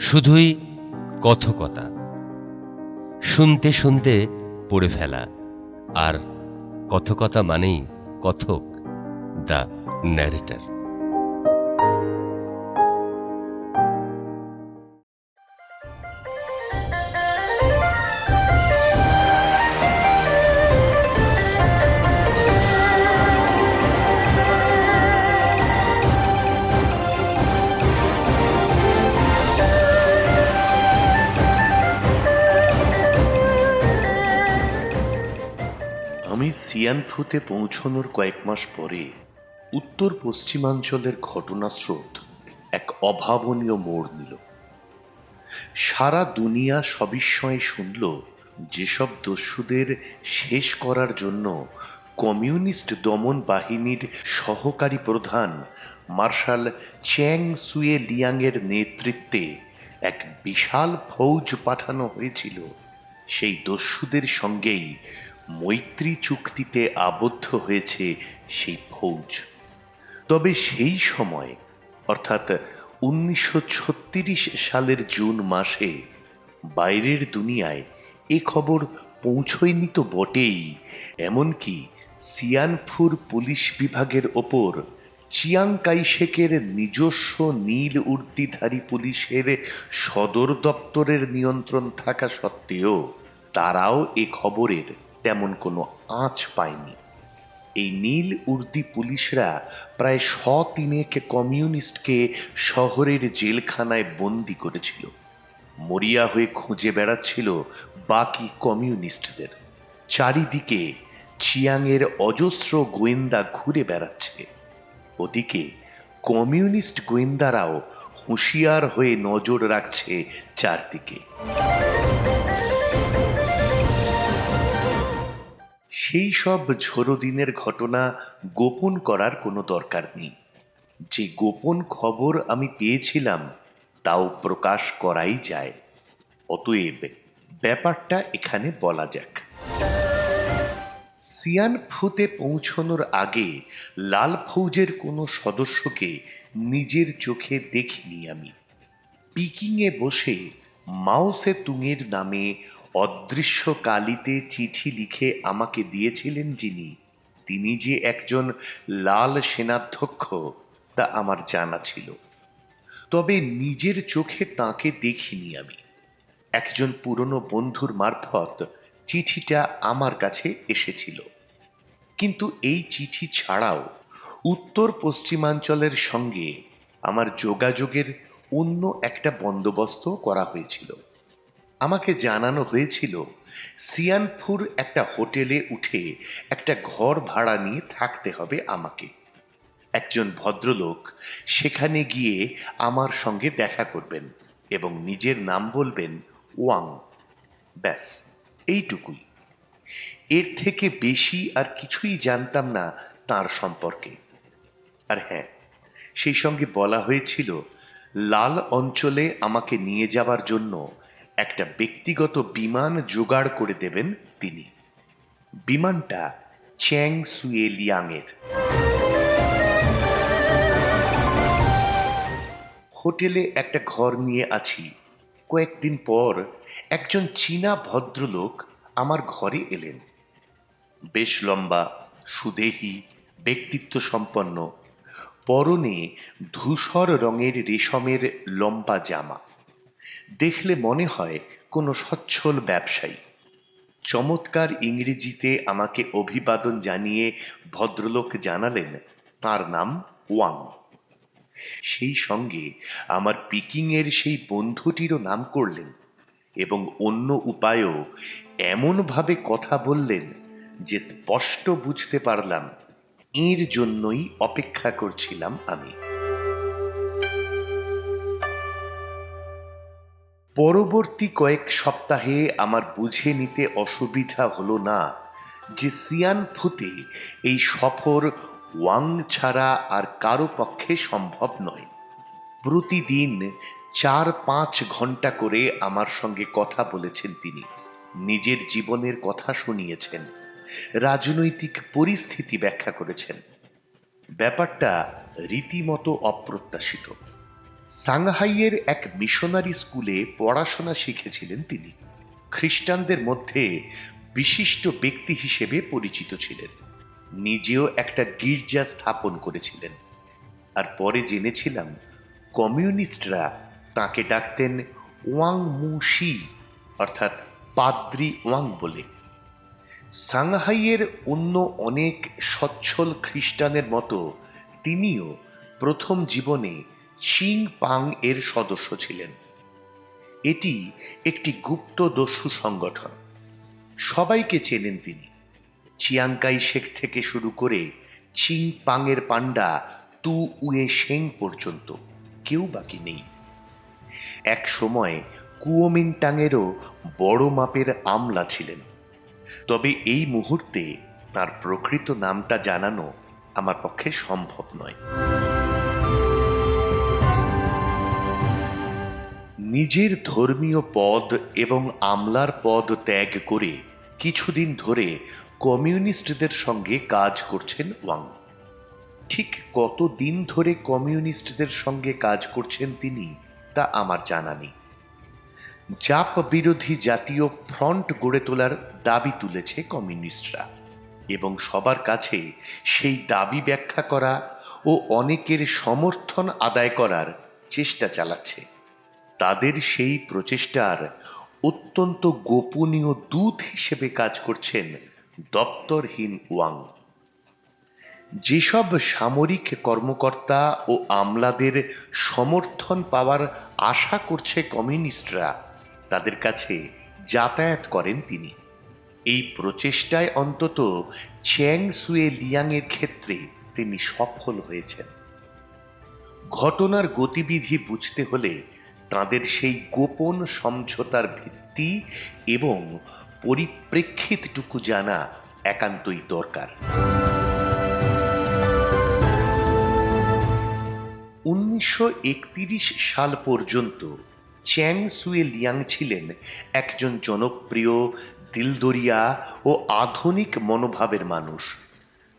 শুধুই কথকতা, শুনতে শুনতে পড়ে ফেলা। আর কথকতা মানেই কথক, দ্য ন্যারেটর। আমি সিয়ানফুতে পৌঁছানোর কয়েক মাস পরে উত্তর পশ্চিমাঞ্চলের ঘটনাস্রোত এক অভাবনীয় মোড় নিল। সারা দুনিয়া সবিস্ময়ে শুনল যেসব দস্যুদের শেষ করার জন্য কমিউনিস্ট দমন বাহিনীর সহকারী প্রধান মার্শাল চ্যাং সুয়ে লিয়াংয়ের নেতৃত্বে এক বিশাল ফৌজ পাঠানো হয়েছিল, সেই দস্যুদের সঙ্গেই মৈত্রী চুক্তিতে আবদ্ধ হয়েছে সেই ফৌজ। তবে সেই সময় অর্থাৎ 1936 সালের জুন মাসে বাইরের দুনিয়ায় এ খবর পৌঁছয়নি তো বটেই, এমনকি সিয়ানফুর পুলিশ বিভাগের ওপর চিয়াং কাইশেকের নিজস্ব নীল উর্দিধারী পুলিশের সদর দপ্তরের নিয়ন্ত্রণ থাকা সত্ত্বেও তারাও এ খবরের তেমন কোনো আঁচ পায়নি। এই নীল উর্দি পুলিশরা প্রায় 100 কমিউনিস্টকে শহরের জেলখানায় বন্দি করেছিল। মরিয়া হয়ে খুঁজে বেড়াচ্ছিল বাকি কমিউনিস্টদের। চারিদিকে চিয়াংয়ের অজস্র গোয়েন্দা ঘুরে বেড়াচ্ছে। ওদিকে কমিউনিস্ট গোয়েন্দারাও হুঁশিয়ার হয়ে নজর রাখছে চারদিকে। সেই সব ঝোড়ো দিনের ঘটনা গোপন করার কোনো দরকার নেই। যে গোপন খবর আমি পেয়েছিলাম তাও প্রকাশ করাই যায়। অতএব ব্যাপারটা এখানে বলা যাক। সিয়ানফুতে পৌঁছানোর আগে লাল ফৌজের কোনো সদস্যকে নিজের চোখে দেখিনি আমি। পিকিংয়ে বসে মাও সে তুংয়ের নামে অদৃশ্য কালিতে চিঠি লিখে আমাকে দিয়েছিলেন যিনি, তিনি যে একজন লাল সেনাধ্যক্ষ তা আমার জানা ছিল। তবে নিজের চোখে তাকে দেখিনি আমি। একজন পুরনো বন্ধুর মারফত চিঠিটা আমার কাছে এসেছিল। কিন্তু এই চিঠি ছাড়াও উত্তর পশ্চিমাঞ্চলের সঙ্গে আমার যোগাযোগের অন্য একটা বন্দোবস্ত করা হয়েছিল। আমাকে জানানো হয়েছিল সিয়ানফুর একটা হোটেলে উঠে একটা ঘর ভাড়া নিয়ে থাকতে হবে আমাকে। একজন ভদ্রলোক সেখানে গিয়ে আমার সঙ্গে দেখা করবেন এবং নিজের নাম বলবেন ওয়াং। ব্যাস এইটুকুই। এর থেকে বেশি আর কিছুই জানতাম না তার সম্পর্কে। আর হ্যাঁ, সেই সঙ্গে বলা হয়েছিল লাল অঞ্চলে আমাকে নিয়ে যাওয়ার জন্য একটা ব্যক্তিগত বিমান জোগাড় করে দেবেন তিনি। বিমানটা চ্যাং সুয়ে লিয়াংয়ের। হোটেলে একটা ঘর নিয়ে আছি। কয়েকদিন পর একজন চীনা ভদ্রলোক আমার ঘরে এলেন। বেশ লম্বা, সুদেহী, ব্যক্তিত্ব সম্পন্ন, পরনে ধূসর রঙের রেশমের লম্বা জামা। দেখলে মনে হয় কোনো সচ্ছল ব্যবসায়ী। চমৎকার ইংরেজিতে আমাকে অভিবাদন জানিয়ে ভদ্রলোক জানালেন তার নাম ওয়াং। সেই সঙ্গে আমার পিকিংয়ের সেই বন্ধুটিরও নাম করলেন এবং অন্য উপায়েও এমনভাবে কথা বললেন যে স্পষ্ট বুঝতে পারলাম এর জন্যই অপেক্ষা করছিলাম আমি। পরবর্তী কয়েক সপ্তাহে আমার বুঝে নিতে অসুবিধা হলো না যে সিয়ানফুতে এই সফর ওয়াং ছাড়া আর কারো পক্ষে সম্ভব নয়। প্রতিদিন 4-5 ঘন্টা করে আমার সঙ্গে কথা বলেছেন তিনি। নিজের জীবনের কথা শুনিয়েছেন, রাজনৈতিক পরিস্থিতি ব্যাখ্যা করেছেন। ব্যাপারটা রীতিমতো অপ্রত্যাশিত। সাংহাইয়ের এক মিশনারি স্কুলে পড়াশোনা শিখেছিলেন তিনি। খ্রিস্টানদের মধ্যে বিশিষ্ট ব্যক্তি হিসেবে পরিচিত ছিলেন। নিজেও একটা গির্জা স্থাপন করেছিলেন। আর পরে জেনেছিলাম কমিউনিস্টরা তাকে ডাকতেন ওয়াং মুশি, অর্থাৎ পাদ্রি ওয়াং বলে। সাংহাইয়ের অন্য অনেক সচ্ছল খ্রিস্টানের মতো তিনিও প্রথম জীবনে চিং পাং এর সদস্য ছিলেন। এটি একটি গুপ্ত দস্যু সংগঠন। সবাইকে চেনেন তিনি। চিয়াংকাই শেখ থেকে শুরু করে চিং পাংয়ের পান্ডা তু উয়ে শেং পর্যন্ত কেউ বাকি নেই। এক সময় কুওমিন্টাংয়েরও বড় মাপের আমলা ছিলেন। তবে এই মুহূর্তে তার প্রকৃত নামটা জানানো আমার পক্ষে সম্ভব নয়। নিজের ধর্মীয় পদ এবং আমলার পদ ত্যাগ করে কিছুদিন ধরে কমিউনিস্টদের সঙ্গে কাজ করছেন ওয়াং। ঠিক কতদিন ধরে কমিউনিস্টদের সঙ্গে কাজ করছেন তিনি তা আমার জানা নেই। জাপ বিরোধী জাতীয় ফ্রন্ট গড়ে তোলার দাবি তুলেছে কমিউনিস্টরা এবং সবার কাছে সেই দাবি ব্যাখ্যা করা ও অনেকের সমর্থন আদায় করার চেষ্টা চালাচ্ছে। তাদের সেই প্রচেষ্টার অত্যন্ত গোপনীয় দূত হিসেবে কাজ করছেন দপ্তরহীন ওয়াং। যেসব সামরিক কর্মকর্তা ও আমলাদের সমর্থন পাওয়ার আশা করছে কমিউনিস্টরা, তাদের কাছে যাতায়াত করেন তিনি। এই প্রচেষ্টায় অন্তত চ্যাং সুয়ে লিয়াংয়ের ক্ষেত্রে তিনি সফল হয়েছেন। ঘটনার গতিবিধি বুঝতে হলে তাদের সেই গোপন সমঝোতার ভিত্তি এবং পরিপ্রেক্ষিতটুকু জানা একান্তই দরকার। 1931 সাল পর্যন্ত চ্যাং সুয়ে লিয়াং ছিলেন একজন জনপ্রিয়, দিলদরিয়া ও আধুনিক মনোভাবের মানুষ।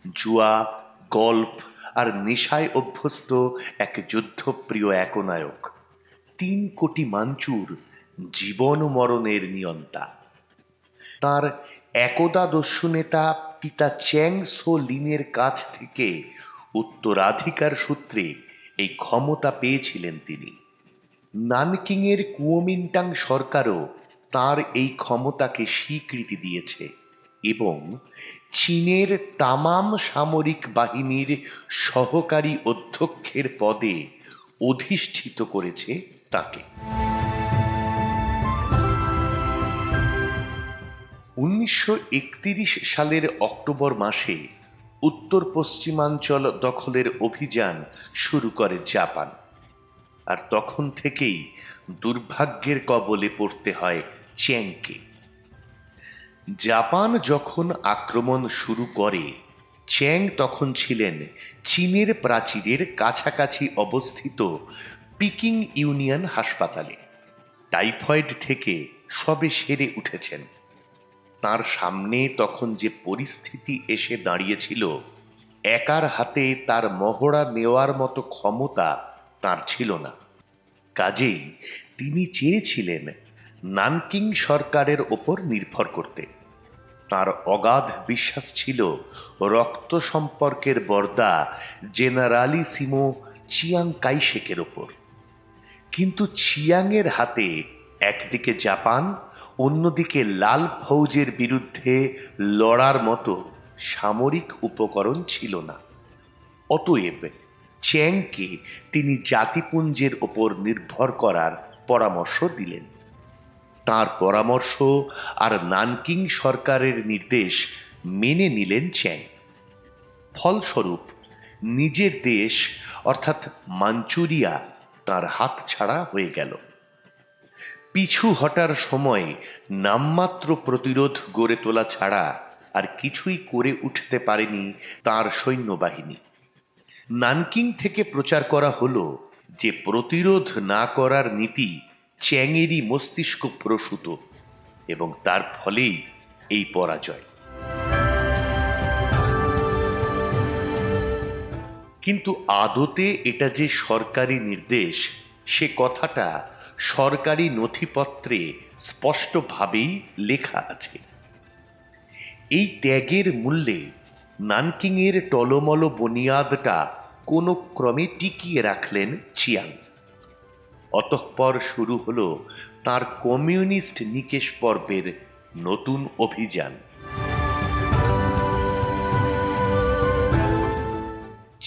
জুয়া, গল্ফ আর নেশায় অভ্যস্ত এক যুদ্ধপ্রিয় একনায়ক। 3 কোটি মাঞ্চুর জীবন মরণের নিয়ন্তা। তার একদা দস্যু নেতা পিতা চ্যাং সো লিনের কাছ থেকে উত্তরাধিকার সূত্রে এই ক্ষমতা পেয়েছিলেন তিনি। নানকিংয়ের কুওমিন্টাং সরকারও তার এই ক্ষমতাকে স্বীকৃতি দিয়েছে এবং চীনের তামাম সামরিক বাহিনীর সহকারী অধ্যক্ষের পদে অধিষ্ঠিত করেছে তাকে। 1931 সালের অক্টোবর মাসে উত্তর পশ্চিমাঞ্চল দখলের অভিযান শুরু করে জাপান। আর তখন থেকেই দুর্ভাগ্যের কবলে পড়তে হয় চ্যাংকে। জাপান যখন আক্রমণ শুরু করে, চ্যাং তখন ছিলেন চীনের প্রাচীরের কাছাকাছি অবস্থিত পিকিং ইউনিয়ন হাসপাতালে। টাইফয়েড থেকে সবে সেরে উঠেছেন। তার সামনে তখন যে পরিস্থিতি এসে দাঁড়িয়েছিল, একার হাতে তার মহড়া নেওয়ার মতো ক্ষমতা তার ছিল না। কাজেই তিনি চেয়েছিলেন নানকিং সরকারের ওপর নির্ভর করতে। তার অগাধ বিশ্বাস ছিল রক্ত সম্পর্কের বর্দা জেনারালিসিমো চিয়াং কাইশেকের ওপর। কিন্তু চিয়াংয়ের হাতে একদিকে জাপান, অন্যদিকে লাল ফৌজের বিরুদ্ধে লড়ার মতো সামরিক উপকরণ ছিল না। অতএব চ্যাংকে তিনি জাতিপুঞ্জের ওপর নির্ভর করার পরামর্শ দিলেন। তার পরামর্শ আর নানকিং সরকারের নির্দেশ মেনে নিলেন চ্যাং। ফলস্বরূপ নিজের দেশ অর্থাৎ মাঞ্চুরিয়া তার হাতছাড়া হয়ে গেল। পিছু হটার সময় নামমাত্র প্রতিরোধ গড়ে তোলা ছাড়া আর কিছুই করে উঠতে পারেনি তার সৈন্যবাহিনী। নানকিং থেকে প্রচার করা হলো যে প্রতিরোধ না করার নীতি চ্যাংয়েরই মস্তিষ্ক প্রসূত এবং তার ফলেই এই পরাজয়। কিন্তু আদতে এটা যে সরকারি নির্দেশ সে কথাটা সরকারি নথিপত্রে স্পষ্টভাবেই লেখা আছে। এই ত্যাগের মূল্যে নানকিংয়ের টলমল বুনিয়াদটা কোনো ক্রমে টিকিয়ে রাখলেন চিয়াং। অতঃপর শুরু হলো তার কমিউনিস্ট নিকেশ পর্বের নতুন অভিযান।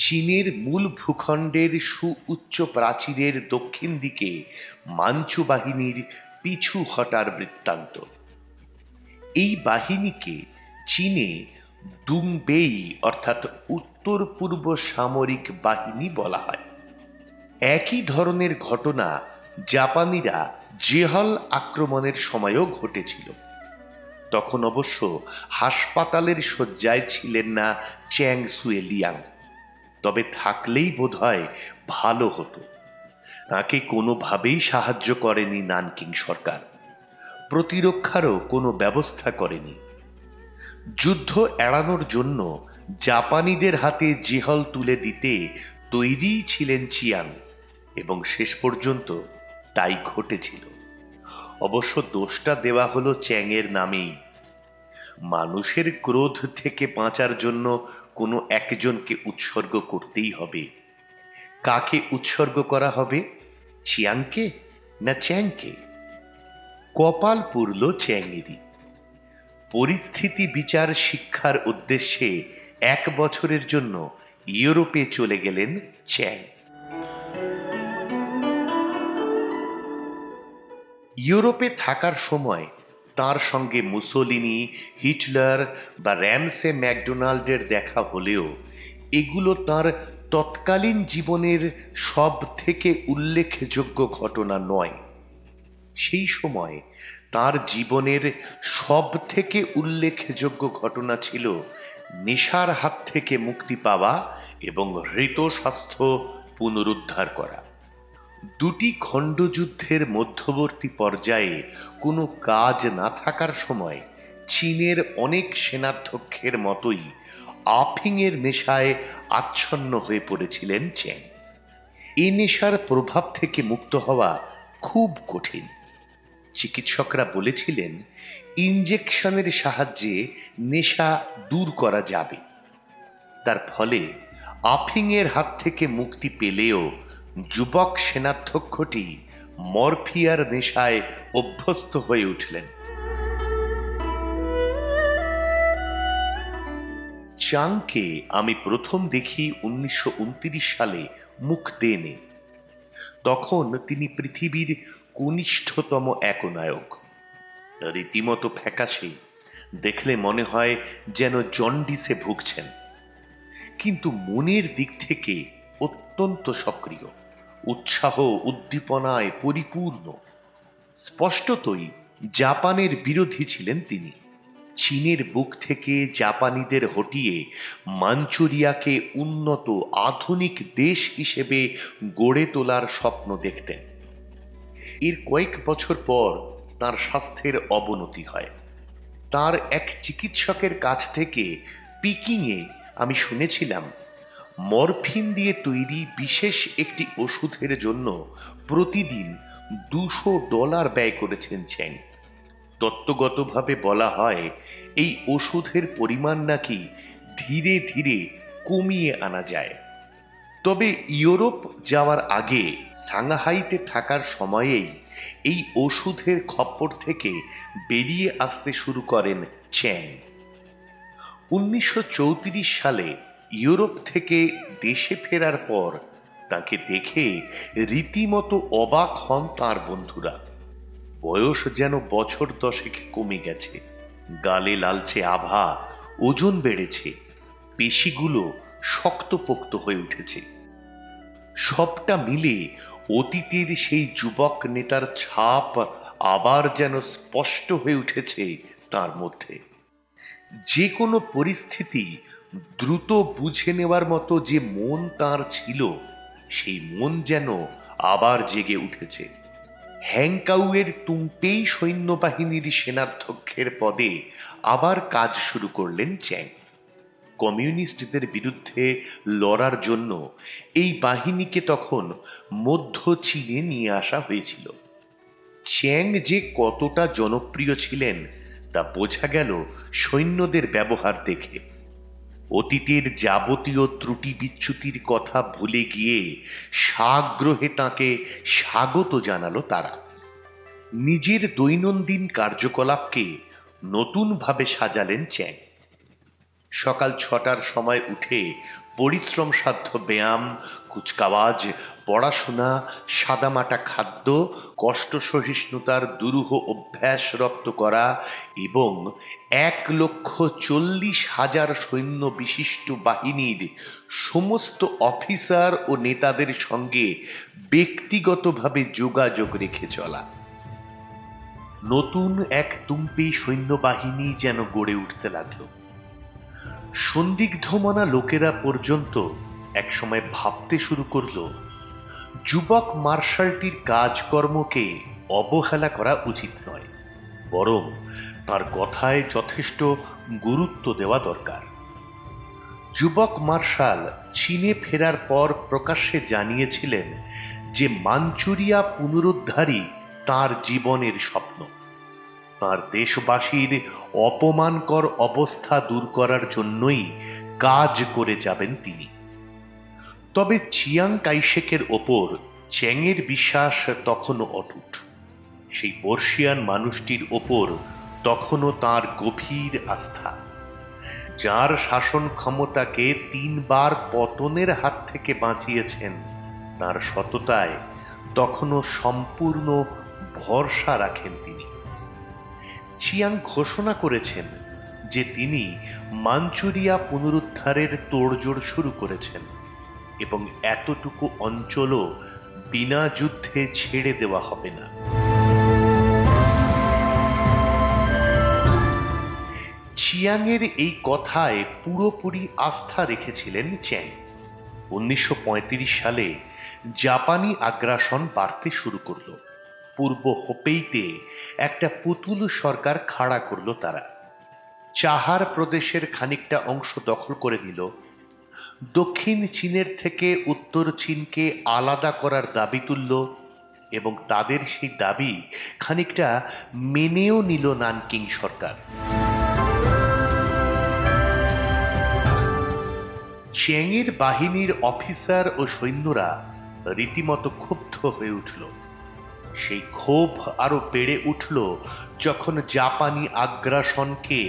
চীনের মূল ভূখণ্ডের সুউচ্চ প্রাচীরের দক্ষিণ দিকে মাঞ্চু বাহিনীর পিছু হটার বৃত্তান্ত। এই বাহিনীকে চীনে দুংবেই অর্থাৎ উত্তর পূর্ব সামরিক বাহিনী বলা হয়। একই ধরনের ঘটনা জাপানিরা জেহল আক্রমণের সময়ও ঘটেছিল। তখন অবশ্য হাসপাতালের শয্যায় ছিলেন না চ্যাং সুয়েলিয়াং, তবে থাকলেই বোধহয় ভালো হতো। তাকে কোনোভাবেই সাহায্য করেনি নানকিং সরকার, প্রতিরক্ষারও কোনো ব্যবস্থা করেনি। যুদ্ধ এড়ানোর জন্য জাপানিদের হাতে জেহল তুলে দিতে তৈরিই ছিলেন চিয়াং, এবং শেষ পর্যন্ত তাই ঘটেছিল। অবশ্য দোষটা দেওয়া হলো চ্যাংয়ের নামেই। মানুষের ক্রোধ থেকে বাঁচার জন্য কোনো একজনকে উৎসর্গ করতেই হবে। কাকে উৎসর্গ করা হবে, চিয়াংকে না চ্যাংকে? কপাল পুরল চ্যাংয়েরই। পরিস্থিতি বিচার শিক্ষার উদ্দেশ্যে 1 বছরের জন্য ইউরোপে চলে গেলেন চ্যাং। ইউরোপে থাকার সময় তার সঙ্গে মুসোলিনি, হিটলার বা র্যামসে ম্যাকডোনাল্ডের দেখা হলেও এগুলো তার তৎকালীন জীবনের সব থেকে উল্লেখযোগ্য ঘটনা নয়। সেই সময় তার জীবনের সব থেকে উল্লেখযোগ্য ঘটনা ছিল নেশার হাত থেকে মুক্তি পাওয়া এবং হৃত স্বাস্থ্য পুনরুদ্ধার করা। দুটি খণ্ডযুদ্ধের মধ্যবর্তী পর্যায়ে কোনো কাজ না থাকার সময় চীনের অনেক সেনাধ্যক্ষের মতোই আফিংয়ের নেশায় আচ্ছন্ন হয়ে পড়েছিলেন চ্যাং। এ নেশার প্রভাব থেকে মুক্ত হওয়া খুব কঠিন। চিকিৎসকরা বলেছিলেন ইনজেকশনের সাহায্যে নেশা দূর করা যাবে। তার ফলে আফিংয়ের হাত থেকে মুক্তি পেলেও যুবক সেনাধ্যক্ষটি মরফিয়ার নেশায় অভ্যস্ত হয়ে উঠলেন। চাংকে আমি প্রথম দেখি 1929 সালে মুখদেনে। তখন তিনি পৃথিবীর কনিষ্ঠতম একনায়ক। রীতিমতো ফ্যাকাশে, দেখলে মনে হয় যেন জন্ডিসে ভুগছেন, কিন্তু মনের দিক থেকে অত্যন্ত সক্রিয়, উৎসাহ উদ্দীপনায় পরিপূর্ণ। স্পষ্টতই জাপানের বিরোধী ছিলেন তিনি। চীনের বুক থেকে জাপানিদের হটিয়ে মাঞ্চুরিয়াকে উন্নত আধুনিক দেশ হিসেবে গড়ে তোলার স্বপ্ন দেখতেন। এর কয়েক বছর পর তার স্বাস্থ্যের অবনতি হয়। তার এক চিকিৎসকের কাছ থেকে পিকিংয়ে আমি শুনেছিলাম মরফিন দিয়ে তৈরি বিশেষ একটি ওষুধের জন্য প্রতিদিন $200 ব্যয় করেছেন চ্যাং। তত্ত্বগতভাবে বলা হয় এই ওষুধের পরিমাণ নাকি ধীরে ধীরে কমিয়ে আনা যায়। তবে ইউরোপ যাওয়ার আগে সাংহাইতে থাকার সময়েই এই ওষুধের খপ্পর থেকে বেরিয়ে আসতে শুরু করেন চ্যাং। 1934 সালে ইউরোপ থেকে দেশে ফেরার পর তাকে দেখে রীতিমতো অবাক হন তাঁর বন্ধুরা। বয়স যেন বছর 10 কমে গেছে, গালে লালচে আভা, ওজন বেড়েছে, পেশিগুলো শক্তপোক্ত হয়ে উঠেছে। সবটা মিলে অতীতের সেই যুবক নেতার ছাপ আবার যেন স্পষ্ট হয়ে উঠেছে তার মধ্যে। যে কোনো পরিস্থিতি দ্রুত বুঝে নেওয়ার মতো যে মন তার ছিল, সেই মন যেন আবার জেগে উঠেছে। হ্যাংকাউয়ের তুংপেই সৈন্যবাহিনীর সেনাধ্যক্ষের পদে আবার কাজ শুরু করলেন চ্যাং। কমিউনিস্টদের বিরুদ্ধে লড়ার জন্য এই বাহিনীকে তখন মধ্য চীনে নিয়ে আসা হয়েছিল। চ্যাং যে কতটা জনপ্রিয় ছিলেন তা বোঝা গেল সৈন্যদের ব্যবহার দেখে। অতীতের যাবতীয় ত্রুটি বিচ্যুতির কথা ভুলে গিয়ে সাগ্রহে তাঁকে স্বাগত জানালো তারা। নিজের দৈনন্দিন কার্যকলাপকে নতুনভাবে সাজালেন চ্যাং। সকাল 6টার সময় উঠে পরিশ্রম সাধ্য ব্যায়াম, কুচকাওয়াজ, পড়াশোনা, সাদামাটা খাদ্য, কষ্ট সহিষ্ণুতার দুরূহ অভ্যাস রপ্ত করা এবং 1,40,000 সৈন্য বিশিষ্ট বাহিনীর সমস্ত অফিসার ও নেতাদের সঙ্গে ব্যক্তিগতভাবে যোগাযোগ রেখে চলা। নতুন এক তুম্পি সৈন্যবাহিনী যেন গড়ে উঠতে লাগল। সন্দিগ্ধমনা লোকেরা পর্যন্ত একসময় ভাবতে শুরু করল যুবক মার্শালটির কাজকর্মকে অবহেলা করা উচিত নয়, বরং তার কথায় যথেষ্ট গুরুত্ব দেওয়া দরকার। যুবক মার্শাল চীনে ফেরার পর প্রকাশ্যে জানিয়েছিলেন যে মাঞ্চুরিয়া পুনরুদ্ধারই তার জীবনের স্বপ্ন। তার দেশবাসীর অপমানকর অবস্থা দূর করার জন্যই কাজ করে যাবেন তিনি। তবে চিয়াং কাইশেকের ওপর চ্যাংয়ের বিশ্বাস তখনও অটুট। সেই বর্ষিয়ান মানুষটির ওপর তখনও তার গভীর আস্থা। যার শাসন ক্ষমতাকে 3 বার পতনের হাত থেকে বাঁচিয়েছেন, তার সততায় তখনও সম্পূর্ণ ভরসা রাখেন তিনি। চিয়াং ঘোষণা করেছেন যে তিনি মাঞ্চুরিয়া পুনরুদ্ধারের তোড়জোড় শুরু করেছেন এবং এতটুকু অঞ্চলও বিনা যুদ্ধে ছেড়ে দেওয়া হবে না। চিয়াংয়ের এই কথায় পুরোপুরি আস্থা রেখেছিলেন চ্যাং। 1935 সালে জাপানি আগ্রাসন বাড়তে শুরু করল। পূর্ব হোপেইতে একটা পুতুল সরকার খাড়া করল তারা। চাহার প্রদেশের খানিকটা অংশ দখল করে নিল। দক্ষিণ চীনের থেকে উত্তর চীনকে আলাদা করার দাবি তুলল এবং তাদের সেই দাবি খানিকটা মেনেও নিল নানকিং সরকার। চ্যাংয়ের বাহিনীর অফিসার ও সৈন্যরা রীতিমতো ক্ষুব্ধ হয়ে উঠল। সেই ক্ষোভ আরো বেড়ে উঠল যখন জাপানি আগ্রাসনকে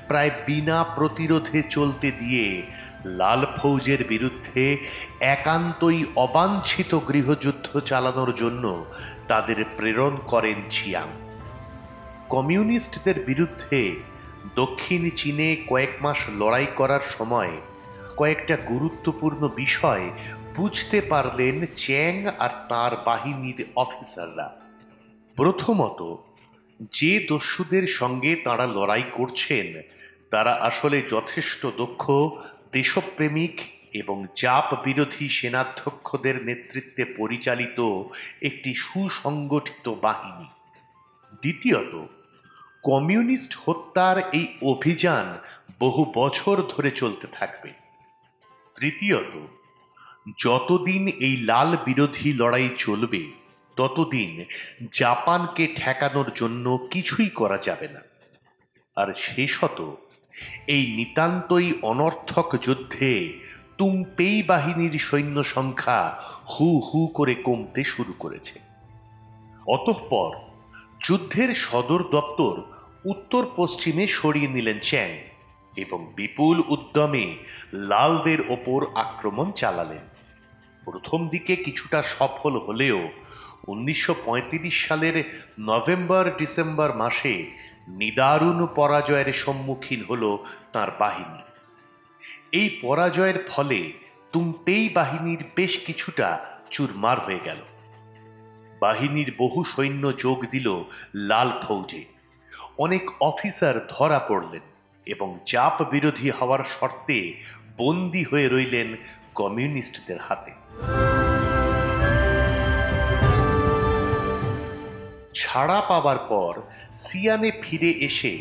প্রায় বিনা প্রতিরোধে চলতে দিয়ে লাল ফৌজের বিরুদ্ধে একান্তই অবাঞ্ছিত গৃহযুদ্ধ চালানোর জন্য তাদের প্রেরণ করেন চিয়াং। কমিউনিস্টদের বিরুদ্ধে দক্ষিণ চীনে কয়েক মাস লড়াই করার সময় কয়েকটা গুরুত্বপূর্ণ বিষয় বুঝতে পারলেন চ্যাং আর তার বাহিনীর অফিসাররা। প্রথমত, যে দস্যুদের সঙ্গে তারা লড়াই করছেন তারা আসলে যথেষ্ট দক্ষ, দেশপ্রেমিক এবং জাপ বিরোধী সেনাধ্যক্ষদের নেতৃত্বে পরিচালিত একটি সুসংগঠিত বাহিনী। দ্বিতীয়ত, কমিউনিস্ট হত্যার এই অভিযান বহু বছর ধরে চলতে থাকবে। তৃতীয়ত, যতদিন এই লাল বিরোধী লড়াই চলবে ততদিন জাপানকে ঠেকানোর জন্য কিছুই করা যাবে না। আর শেষত, এই নিতান্তই অনর্থক যুদ্ধে তুংপেই বাহিনীর সৈন্য সংখ্যা হু হু করে কমতে শুরু করেছে। অতঃপর যুদ্ধের সদর দপ্তর উত্তর পশ্চিমে সরিয়ে নিলেন চ্যাং এবং বিপুল উদ্যমে লালদের ওপর আক্রমণ চালালেন। প্রথম দিকে কিছুটা সফল হলেও 1935 সালের নভেম্বর-ডিসেম্বর মাসে নিদারুণ পরাজয়ের সম্মুখীন হল তার বাহিনী। এই পরাজয়ের ফলে তুংপেই বাহিনীর বেশ কিছুটা চুরমার হয়ে গেল। বাহিনীর বহু সৈন্য যোগ দিল লাল ফৌজে। অনেক অফিসার ধরা পড়লেন এবং চাপ বিরোধী হওয়ার শর্তে বন্দী হয়ে রইলেন কমিউনিস্টদের হাতে। ছাড়া পাওয়ার পর সিয়ানে ফিরে এসে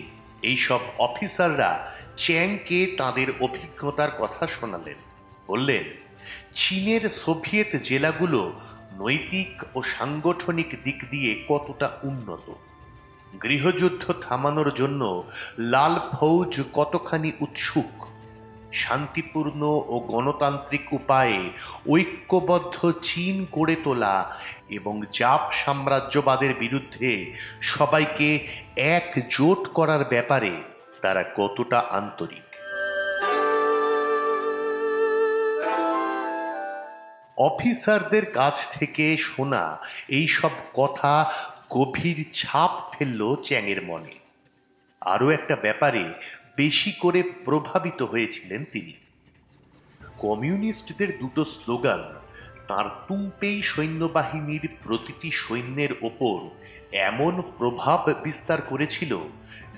এইসব অফিসাররা চ্যাংকে তাদের অভিজ্ঞতার কথা শোনালেন। বললেন, চীনের সোভিয়েত জেলাগুলো নৈতিক ও সাংগঠনিক দিক দিয়ে কতটা উন্নত, গৃহযুদ্ধ থামানোর জন্য লাল ফৌজ কতখানি উৎসুক, শান্তিপূর্ণ ও গণতান্ত্রিক উপায়ে ঐক্যবদ্ধ চীন গড়ে তোলা এবং জাপ সাম্রাজ্যবাদের বিরুদ্ধে সবাইকে একজোট করার ব্যাপারে তারা কতটা আন্তরিক। অফিসারদের কাছ থেকে শোনা এই সব কথা গভীর ছাপ ফেলল চ্যাংয়ের মনে। আরও একটা ব্যাপারে বেশি করে প্রভাবিত হয়েছিলেন তিনি। কমিউনিস্টদের দুটো স্লোগান তার তুংপেই সৈন্যবাহিনীর প্রতিটি সৈন্যের ওপর এমন প্রভাব বিস্তার করেছিল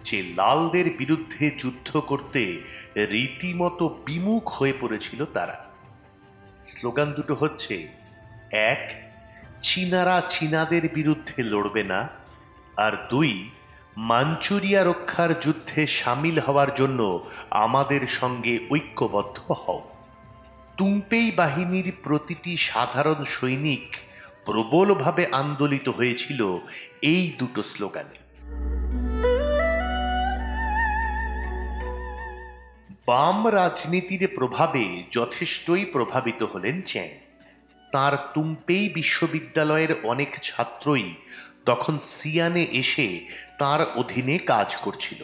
যে লালদের বিরুদ্ধে যুদ্ধ করতে রীতিমতো বিমুখ হয়ে পড়েছিল তারা। স্লোগান দুটো হচ্ছে, এক, চীনারা চীনাদের বিরুদ্ধে লড়বে না, আর দুই, মাঞ্চুরিয়া রক্ষার যুদ্ধে সামিল হওয়ার জন্য আমাদের সঙ্গে ঐক্যবদ্ধ হও। তুংপেই বাহিনীর প্রতিটি সাধারণ সৈনিক প্রবলভাবে আন্দোলিত হয়েছিল এই দুটো স্লোগানে। বাম রাজনীতির প্রভাবে যথেষ্টই প্রভাবিত হলেন চ্যাং। তাঁর তুংপেই বিশ্ববিদ্যালয়ের অনেক ছাত্রই তখন সিয়ানে এসে তার অধীনে কাজ করছিল।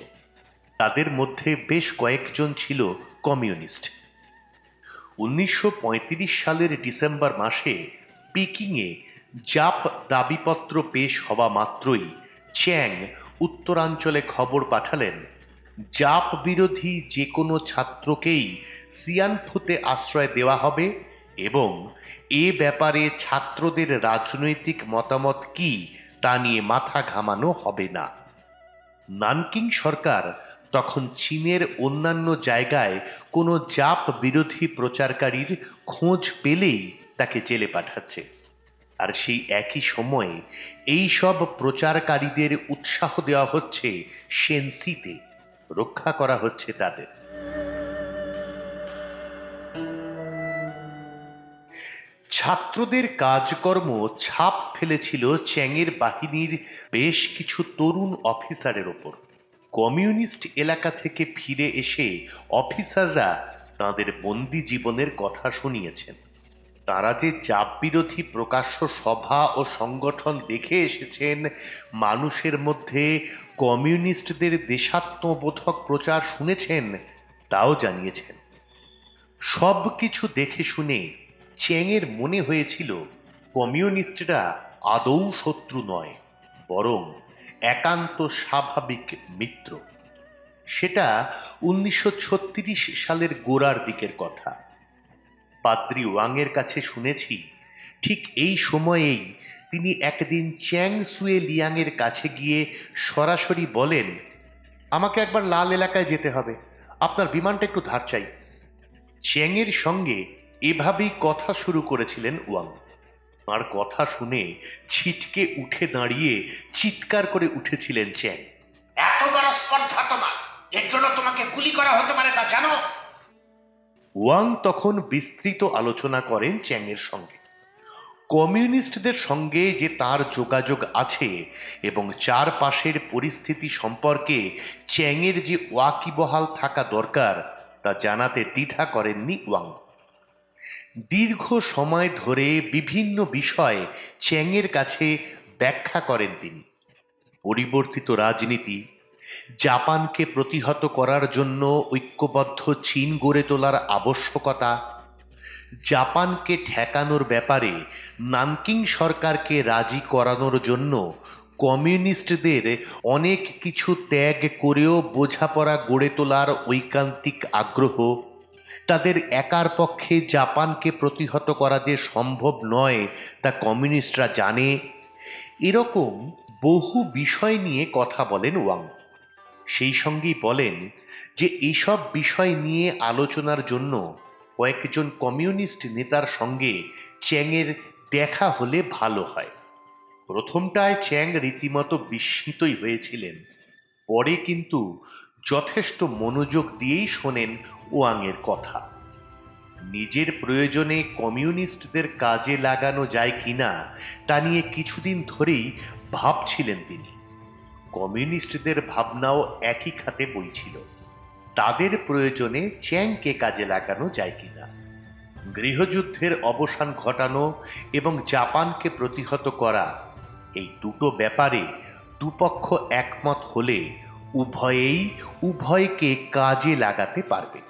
তাদের মধ্যে বেশ কয়েকজন ছিল কমিউনিস্ট। 1935 সালের ডিসেম্বর মাসে পিকিংয়ে জাপ দাবিপত্র পেশ হওয়া মাত্রই চ্যাং উত্তরাঞ্চলে খবর পাঠালেন, জাপ বিরোধী যে কোনো ছাত্রকেই সিয়ানফুতে আশ্রয় দেওয়া হবে এবং এ ব্যাপারে ছাত্রদের রাজনৈতিক মতামত কি তা নিয়ে মাথা ঘামানো হবে না। নানকিং সরকার তখন চীনের অন্যান্য জায়গায় কোনো জাপ বিরোধী প্রচারকারীর খোঁজ পেলেই তাকে জেলে পাঠাচ্ছে। আর সেই একই সময়ে এই সব প্রচারকারীদের উৎসাহ দেওয়া হচ্ছে শেনসিতে, রক্ষা করা হচ্ছে তাদের। ছাত্রদের কাজকর্ম ছাপ ফেলেছিল চ্যাংয়ের বাহিনীর বেশ কিছু তরুণ অফিসারের ওপর। কমিউনিস্ট এলাকা থেকে ফিরে এসে অফিসাররা তাদের বন্দি জীবনের কথা শুনিয়েছেন। তারা যে জাপ বিরোধী প্রকাশ্য সভা ও সংগঠন দেখে এসেছেন, মানুষের মধ্যে কমিউনিস্টদের দেশাত্মবোধক প্রচার শুনেছেন, তাও জানিয়েছেন। সব কিছু দেখে শুনে চ্যাংয়ের মনে হয়েছিল কমিউনিস্টরা আদৌ শত্রু নয়, বরং একান্ত স্বাভাবিক মিত্র। সেটা 1936 সালের গোড়ার দিকের কথা। পাদ্রি ওয়াংয়ের কাছে শুনেছি, ঠিক এই সময়েই তিনি একদিন চ্যাং সুয়ে লিয়াংয়ের কাছে গিয়ে সরাসরি বলেন, আমাকে একবার লাল এলাকায় যেতে হবে, আপনার বিমানটা একটু ধার চাই। চ্যাংয়ের সঙ্গে এভাবেই কথা শুরু করেছিলেন ওয়াং। তাঁর কথা শুনে ছিটকে উঠে দাঁড়িয়ে চিৎকার করে উঠেছিলেন চ্যাং, এত বড় স্পর্ধা তোমার, এর জন্য তোমাকে গুলি করা হতে পারে তা জানো? ওয়াং তখন বিস্তৃত আলোচনা করেন চ্যাংয়ের সঙ্গে। কমিউনিস্টদের সঙ্গে যে তার যোগাযোগ আছে এবং চারপাশের পরিস্থিতি সম্পর্কে চ্যাংয়ের যে ওয়াকিবহাল থাকা দরকার তা জানাতে দ্বিধা করেননি ওয়াং। দীর্ঘ সময় ধরে বিভিন্ন বিষয় চ্যাংয়ের কাছে ব্যাখ্যা করেন তিনি। পরিবর্তিত রাজনীতি, জাপানকে প্রতিহত করার জন্য ঐক্যবদ্ধ চীন গড়ে তোলার আবশ্যকতা, জাপানকে ঠেকানোর ব্যাপারে নানকিং সরকারকে রাজি করানোর জন্য কমিউনিস্টদের অনেক কিছু ত্যাগ করেও বোঝাপড়া গড়ে তোলার ঐকান্তিক আগ্রহ, তাদের একার পক্ষে জাপানকে প্রতিহত করা যে সম্ভব নয় তা কমিউনিস্টরা জানে, এরকম বহু বিষয় নিয়ে কথা বলেন ওয়াং। সেই সঙ্গেই বলেন যে এইসব বিষয় নিয়ে আলোচনার জন্য কয়েকজন কমিউনিস্ট নেতার সঙ্গে চ্যাংয়ের দেখা হলে ভালো হয়। প্রথমটায় চ্যাং রীতিমতো বিস্মিতই হয়েছিলেন, পরে কিন্তু যথেষ্ট মনোযোগ দিয়েই শোনেন ওয়াংয়ের কথা। নিজের প্রয়োজনে কমিউনিস্টদের কাজে লাগানো যায় কিনা তা নিয়ে কিছুদিন ধরেই ভাবছিলেন তিনি। কমিউনিস্টদের ভাবনাও একই খাতে বইছিল, তাদের প্রয়োজনে চ্যাংকে কাজে লাগানো যায় কিনা। গৃহযুদ্ধের অবসান ঘটানো এবং জাপানকে প্রতিহত করা, এই দুটো ব্যাপারে দুপক্ষ একমত হলে উভয়েই উভয়কে কাজে লাগাতে পারবে।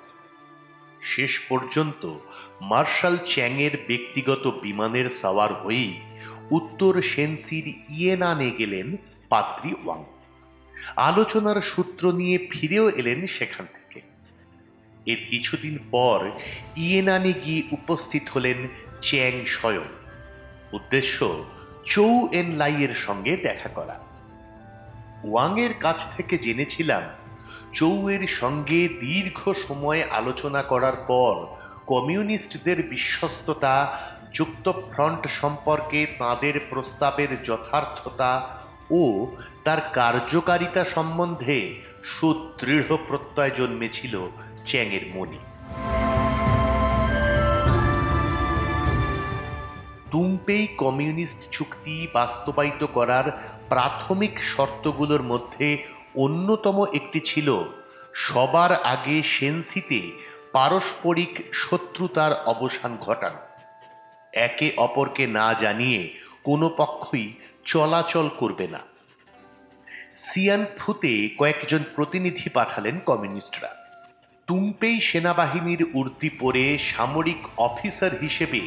শেষ পর্যন্ত মার্শাল চ্যাংয়ের ব্যক্তিগত বিমানের সাওয়ার হয়েই উত্তর সেনসির ইয়েনানে গেলেন পাদ্রি ওয়াং। আলোচনার সূত্র নিয়ে ফিরেও এলেন সেখান থেকে। এর কিছুদিন পর ইয়েনানে গিয়ে উপস্থিত হলেন চ্যাং স্বয়ং। উদ্দেশ্য চৌ এন লাইয়ের সঙ্গে দেখা করা। ওয়াংয়ের কাছ থেকে জেনেছিলাম, চৌয়ের সঙ্গে দীর্ঘ সময় আলোচনা করার পর কমিউনিস্টদের বিশ্বস্ততা, যুক্তফ্রন্ট সম্পর্কে তাঁদের প্রস্তাবের যথার্থতা ও তার কার্যকারিতা সম্বন্ধে সুদৃঢ় প্রত্যয় জন্মেছিল চ্যাংয়ের মনে। তুংপেই কমিউনিস্ট চুক্তি বাস্তবায়িত করার প্রাথমিক শর্তগুলোর মধ্যে অন্যতম একটি ছিল সবার আগে সেনসিতে পারস্পরিক শত্রুতার অবসান ঘটানো। একে অপরকে না জানিয়ে কোনো পক্ষই চলাচল করবে না। সিয়ানফুতে কয়েকজন প্রতিনিধি পাঠালেন কমিউনিস্টরা। তুংপেই সেনাবাহিনীর উর্দি পরে সামরিক অফিসার হিসেবে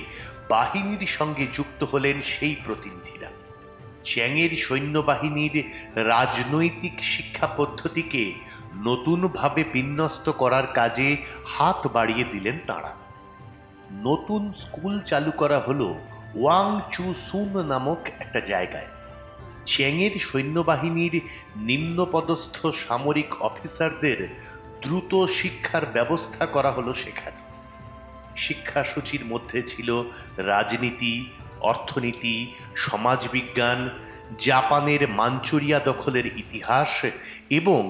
বাহিনীর সঙ্গে যুক্ত হলেন সেই প্রতিনিধিরা। চ্যাংয়ের সৈন্যবাহিনীর রাজনৈতিক শিক্ষা পদ্ধতিকে নতুনভাবে বিন্যস্ত করার কাজে হাত বাড়িয়ে দিলেন তাঁরা। নতুন স্কুল চালু করা হলো ওয়াং চু সুন নামক একটা জায়গায়। চ্যাংয়ের সৈন্যবাহিনীর নিম্নপদস্থ সামরিক অফিসারদের দ্রুত শিক্ষার ব্যবস্থা করা হলো সেখানে। শিক্ষাসূচির মধ্যে ছিল রাজনীতি, অর্থনীতি, সমাজবিজ্ঞান, জাপানের মাঞ্চুরিয়া দখলের ইতিহাস এবং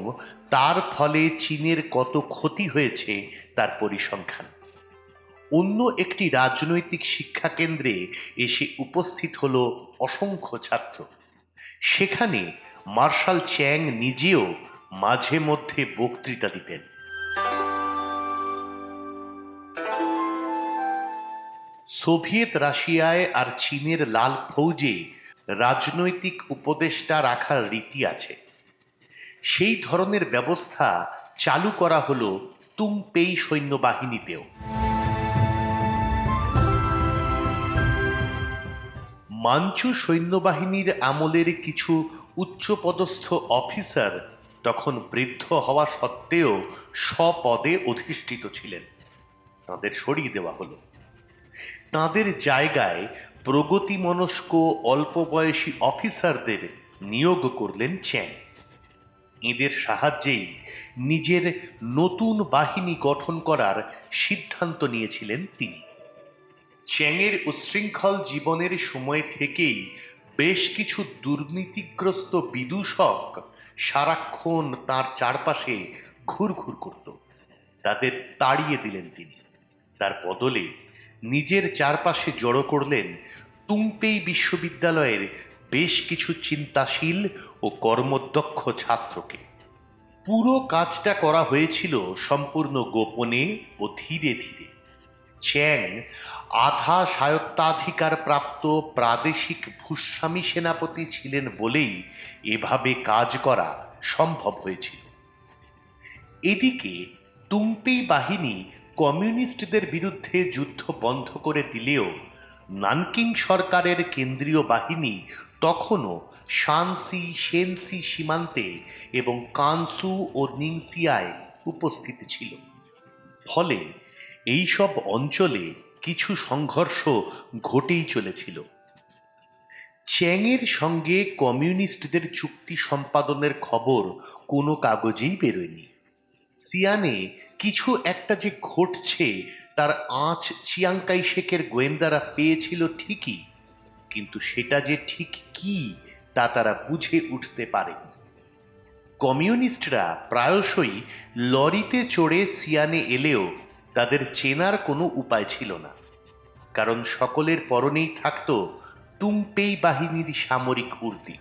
তার ফলে চীনের কত ক্ষতি হয়েছে তার পরিসংখ্যান। অন্য একটি রাজনৈতিক শিক্ষা কেন্দ্রে এসে উপস্থিত হল অসংখ্য ছাত্র। সেখানে মার্শাল চ্যাং নিজেও মাঝে মধ্যে বক্তৃতা দিতেন। সোভিয়েত রাশিয়ায় আর চীনের লাল ফৌজে রাজনৈতিক উপদেষ্টা রাখার রীতি আছে। সেই ধরনের ব্যবস্থা চালু করা হলো তুংপেই সৈন্যবাহিনীতেও। মাঞ্চু সৈন্যবাহিনীর আমলের কিছু উচ্চপদস্থ অফিসার তখন বৃদ্ধ হওয়া সত্ত্বেও স্বপদে অধিষ্ঠিত ছিলেন। তাদের সরিয়ে দেওয়া হলো। তাদের জায়গায় প্রগতিমনস্ক অল্প বয়সী অফিসারদের নিয়োগ করলেন চ্যাং। এদের সাহায্যেই নিজের নতুন বাহিনী গঠন করার সিদ্ধান্ত নিয়েছিলেন তিনি। চ্যাংয়ের উচ্ছৃঙ্খল জীবনের সময় থেকেই বেশ কিছু দুর্নীতিগ্রস্ত বিদূষক সারাক্ষণ তার চারপাশে ঘুরঘুর করত। তাদের তাড়িয়ে দিলেন তিনি। তার বদলে নিজের চারপাশে জড়ো করলেন তুংপেই বিশ্ববিদ্যালয়ের বেশ কিছু চিন্তাশীল ও কর্মদক্ষ ছাত্রকে। পুরো কাজটা করা হয়েছিল সম্পূর্ণ গোপনে ও ধীরে ধীরে। চ্যাং আধা স্বায়ত্তাধিকার প্রাপ্ত প্রাদেশিক ভূস্বামী সেনাপতি ছিলেন বলেই এভাবে কাজ করা সম্ভব হয়েছিল। এদিকে তুংপেই বাহিনী কমিউনিস্টদের বিরুদ্ধে যুদ্ধ বন্ধ করে দিলেও নানকিং সরকারের কেন্দ্রীয় বাহিনী তখনও শানসি সেনসি সীমান্তে এবং কানসু ও নিংসিয়ায় উপস্থিত ছিল। ফলে এই সব অঞ্চলে কিছু সংঘর্ষ ঘটেই চলেছিল। চ্যাংয়ের সঙ্গে কমিউনিস্টদের চুক্তি সম্পাদনের খবর কোনো কাগজেই বেরোয়নি। সিয়ানে কিছু একটা যে ঘটছে তার আঁচ চিয়াং কাই শেকের গোয়েন্দারা পেয়েছিল ঠিকই, কিন্তু সেটা যে ঠিক কি তা তারা বুঝে উঠতে পারেনি। কমিউনিস্টরা প্রায়শই লরিতে চড়ে সিয়ানে এলেও তাদের চেনার কোনো উপায় ছিল না, কারণ সকলের পরনেই থাকত তুংপেই বাহিনীর সামরিক উর্দি।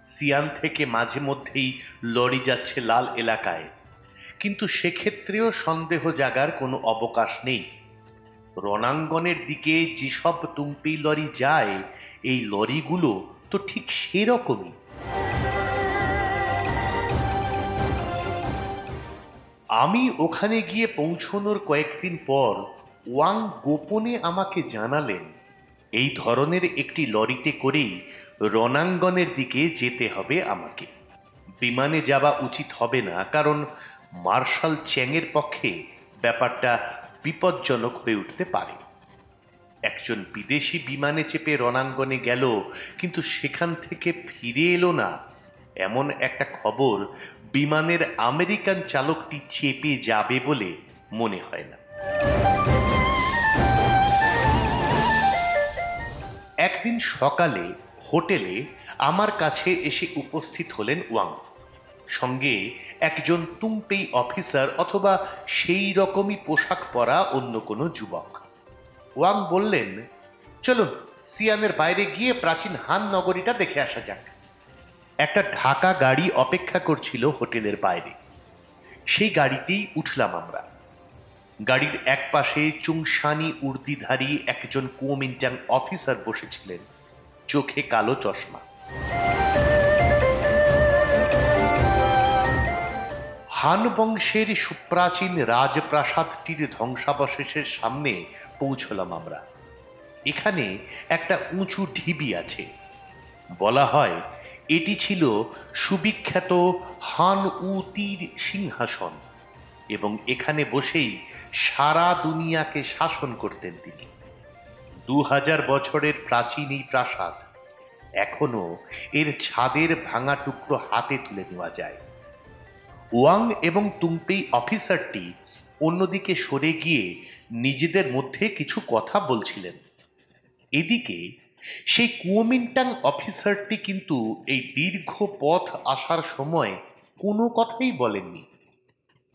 সিয়ান থেকে মাঝে মধ্যেই লরি যাচ্ছে লাল এলাকায়, কিন্তু সেক্ষেত্রেও সন্দেহ জাগার কোনো অবকাশ নেই। রণাঙ্গনের দিকে যেসব তুংপেই লরি যায়, এই লরিগুলো তো ঠিক সেরকমই। আমি ওখানে গিয়ে পৌঁছনোর কয়েকদিন পর ওয়াং গোপনে আমাকে জানালেন এই ধরনের একটি লরিতে করেই রণাঙ্গনের দিকে যেতে হবে আমাকে। বিমানে যাওয়া উচিত হবে না, কারণ মার্শাল চ্যাংয়ের পক্ষে ব্যাপারটা বিপজ্জনক হয়ে উঠতে পারে। একজন বিদেশি বিমানে চেপে রণাঙ্গনে গেল, কিন্তু সেখান থেকে ফিরে এলো না, এমন একটা খবর বিমানের আমেরিকান চালকটি চেপে যাবে বলে মনে হয় না। একদিন সকালে হোটেলে আমার কাছে এসে উপস্থিত হলেন ওয়াং, সঙ্গে একজন তুংপেই অফিসার অথবা সেই রকমই পোশাক পরা অন্য কোনো যুবক। ওয়াং বললেন, চলুন সিয়ানের বাইরে গিয়ে প্রাচীন হান নগরীটা দেখে আসা যাক। একটা ঢাকা গাড়ি অপেক্ষা করছিল হোটেলের বাইরে, সেই গাড়িতেই উঠলাম আমরা। গাড়ির এক পাশে চুংশানি উর্দিধারী একজন কুওমিন্টাং অফিসার বসেছিলেন, চোখে কালো চশমা। হান বংশের সুপ্রাচীন রাজপ্রাসাদটির ধ্বংসাবশেষের সামনে পৌঁছলাম আমরা। এখানে একটা উঁচু ঢিবি আছে, বলা হয় এটি ছিল সুবিখ্যাত হান উতির সিংহাসন, এবং এখানে বসেই সারা দুনিয়াকে শাসন করতেন তিনি। 2000 বছরের প্রাচীন এই প্রাসাদ, এখনো এর ছাদের ভাঙা টুকরো হাতে তুলে নেওয়া যায়। ওয়াং এবং তুংপেই অফিসারটি অন্যদিকে সরে গিয়ে নিজেদের মধ্যে কিছু কথা বলছিলেন। এদিকে সেই কুওমিন্টাং অফিসারটি কিন্তু এই দীর্ঘ পথ আসার সময় কোনো কথাই বলেননি।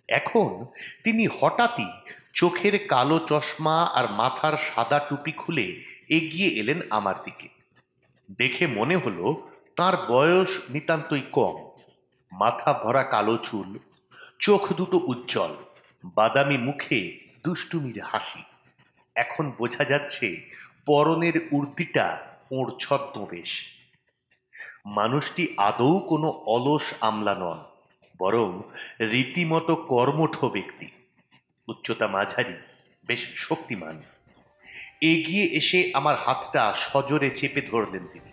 এখন তিনি হঠাৎই চোখের কালো চশমা আর মাথার সাদা টুপি খুলে এগিয়ে এলেন আমার দিকে। দেখে মনে হলো তার বয়স নিতান্তই কম। মাথা ভরা কালো চুল, চোখ দুটো উজ্জ্বল, বাদামি মুখে দুষ্টুমির হাসি। এখন বোঝা যাচ্ছে পরনের উর্দিটা ওর ছদ্মবেশ। মানুষটি আদৌ কোনো অলস আমলা নন, বরং রীতিমতো কর্মঠ ব্যক্তি। উচ্চতা মাঝারি, বেশ শক্তিমান। এগিয়ে এসে আমার হাতটা সজোরে চেপে ধরলেন তিনি।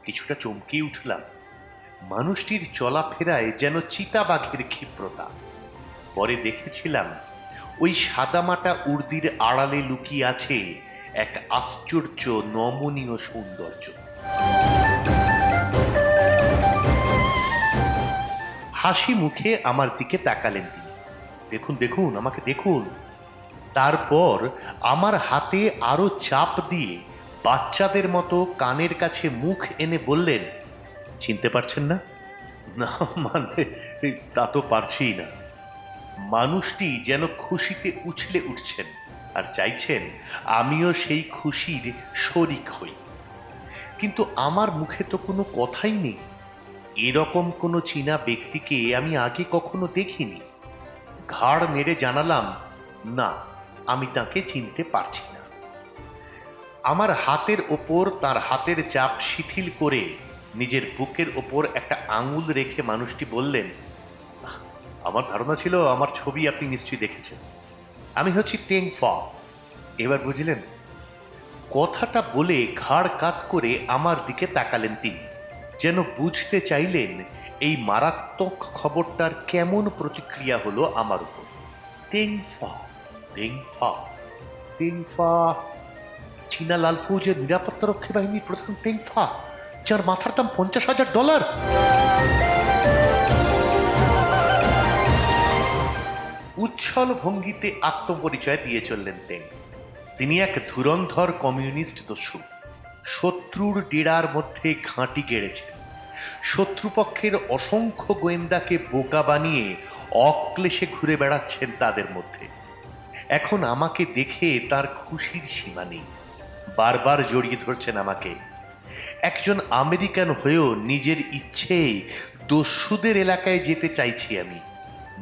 কিছুটা চমকে উঠলাম। মানুষটির চলাফেরায় যেন চিতাবাঘের ক্ষিপ্রতা। পরে দেখেছিলাম ওই সাদামাটা উর্দির আড়ালে লুকিয়ে আছে এক আশ্চর্য নমনীয় সৌন্দর্য। হাসি মুখে আমার দিকে তাকালেন তিনি। দেখুন দেখুন, আমাকে দেখুন। তারপর আমার হাতে আরো চাপ দিয়ে বাচ্চাদের মতো কানের কাছে মুখ এনে বললেন, চিনতে পারছেন না? না মানে তা তো পারছি না। মানুষটি যেন খুশিতে উছলে উঠছেন আর চাইছেন আমিও সেই খুশির শরিক হই। কিন্তু আমার মুখে তো কোনো কথাই নেই। এরকম কোনো চীনা ব্যক্তিকে আমি আগে কখনো দেখিনি। ঘাড় নেড়ে জানালাম, না, আমি তাকে চিনতে পারছি না। আমার হাতের ওপর তার হাতের চাপ শিথিল করে নিজের বুকের ওপর একটা আঙুল রেখে মানুষটি বললেন, আমার ধারণা ছিল আমার ছবি আপনি নিশ্চয়ই দেখেছেন। আমি হচ্ছি তেং ফা। এবার বুঝলেন? কথাটা বলে ঘাড় কাত করে আমার দিকে তাকালেন তিনি, যেন বুঝতে চাইলেন এই মারাত্মক খবরটার কেমন প্রতিক্রিয়া হলো আমার উপর। তেং ফা, তেং ফা, তেং ফা, চীনা লাল ফৌজের নিরাপত্তা রক্ষী বাহিনীর প্রধান তেং ফা, যার মাথার দাম $50,000। উচ্ছল ভঙ্গিতে আত্মপরিচয় দিয়ে চললেন তেং। তিনি এক ধুরন্ধর কমিউনিস্ট দস্যু, শত্রুর ডেরার মধ্যে ঘাঁটি গেড়েছেন, শত্রুপক্ষের অসংখ্য গোয়েন্দাকে বোকা বানিয়ে অক্লেশে ঘুরে বেড়াচ্ছেন তাদের মধ্যে। এখন আমাকে দেখে তার খুশির সীমা নেই, বারবার জড়িয়ে ধরছেন আমাকে। একজন আমেরিকান হয়েও নিজের ইচ্ছেই দস্যুদের এলাকায় যেতে চাইছি আমি।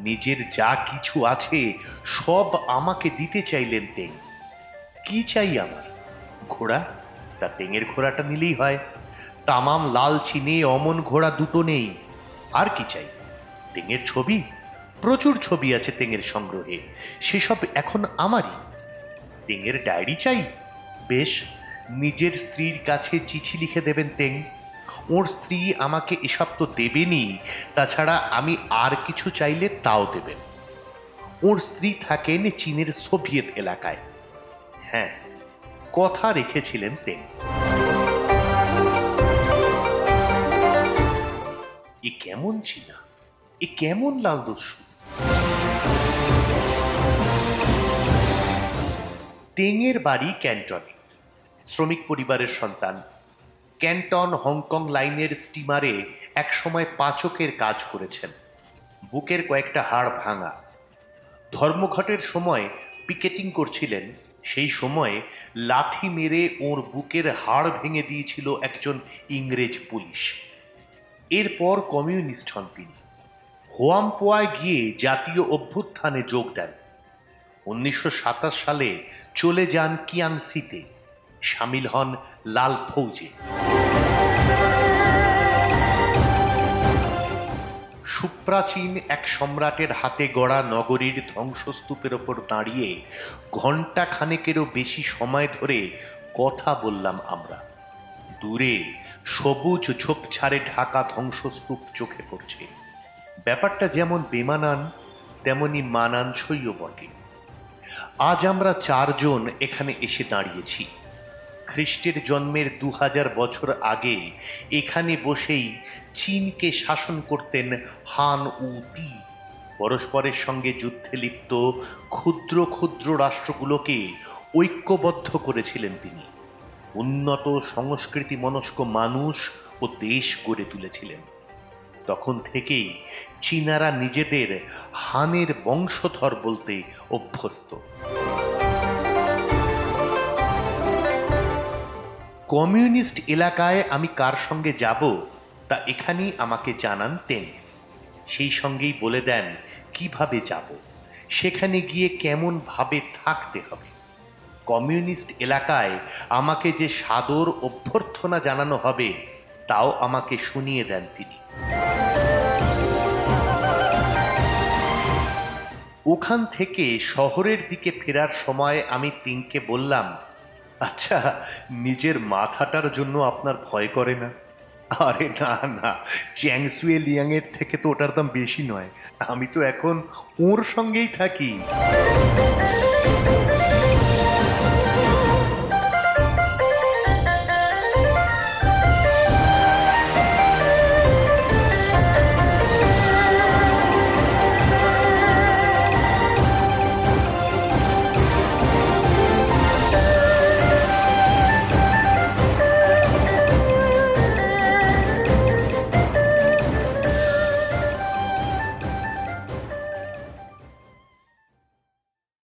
নিজের যা কিছু আছে সব আমাকে দিতে চাইলেন তেং। কি চাই আমার? ঘোড়া? তা তেঙের ঘোড়াটা নিলেই হয়। তামাম লাল চিনে অমন ঘোড়া দুটো নেই। আর কি চাই? তেঙের ছবি? প্রচুর ছবি আছে তেঙের সংগ্রহে, সেসব এখন আমারই। তেঙের ডায়েরি চাই? বেশ, নিজের স্ত্রীর কাছে চিঠি লিখে দেবেন তেং। ওর স্ত্রী আমাকে এসব তো দেবেনই, তাছাড়া আমি আর কিছু চাইলে তাও দেবেন। ওর স্ত্রী থাকেন চীনের সোভিয়েত এলাকায়। হ্যাঁ, কথা রেখেছিলেন তেং। এ কেমন চীনা, এ কেমন লাল দস্যু! তেঙের বাড়ি ক্যান্টনে। শ্রমিক পরিবারের সন্তান। ক্যান্টন হংকং লাইনের স্টিমারে একসময় পাচকের কাজ করেছেন। বুকের কয়েকটা হাড় ভাঙা। ধর্মঘটের সময় পিকেটিং করছিলেন, সেই সময় লাথি মেরে ওর বুকের হাড় ভেঙে দিয়েছিল একজন ইংরেজ পুলিশ। এরপর কমিউনিস্ট হন তিনি। হোয়ামপোয়ায় গিয়ে জাতীয় অভ্যুত্থানে যোগ দেন। 1927 সালে চলে যান কিয়াংসিতে, সামিল হন লাল ফৌজে। সুপ্রাচীন এক সম্রাটের হাতে গড়া নগরীর ধ্বংসস্তূপের ওপর দাঁড়িয়ে ঘণ্টা খানেকেরও বেশি সময় ধরে কথা বললাম আমরা। দূরে সবুজ ঝোপঝাড়ে ঢাকা ধ্বংসস্তূপ চোখে পড়ছে। ব্যাপারটা যেমন বেমানান তেমনি মানানসইও বটে। আজ আমরা 4 জন এখানে এসে দাঁড়িয়েছি। খ্রিস্টের জন্মের 2000 বছর আগে এখানে বসেই চীনকে শাসন করতেন হান উ তি। পরস্পরের সঙ্গে যুদ্ধে লিপ্ত ক্ষুদ্র ক্ষুদ্র রাষ্ট্রগুলোকে ঐক্যবদ্ধ করেছিলেন তিনি। উন্নত সংস্কৃতি মনস্ক মানুষ ও দেশ গড়ে তুলেছিলেন। তখন থেকেই চীনারা নিজেদের হানের বংশধর বলতে অভ্যস্ত। কমিউনিস্ট এলাকায় আমি কার সঙ্গে যাব তা এখানেই আমাকে জানান তেং। সেই সঙ্গেই বলে দেন কিভাবে যাব, সেখানে গিয়ে কেমন ভাবে থাকতে হবে। কমিউনিস্ট এলাকায় আমাকে যে সাদর অভ্যর্থনা জানানো হবে তাও আমাকে শুনিয়ে দেন তিনি। ওখান থেকে শহরের দিকে ফেরার সময় আমি তিনকে বললাম, আচ্ছা, নিজের মাথাটার জন্য আপনার ভয় করে না? আরে না না, চ্যাংসুয়ে লিয়াংয়ের থেকে তো ওটার দাম বেশি নয়। আমি তো এখন ওর সঙ্গেই থাকি।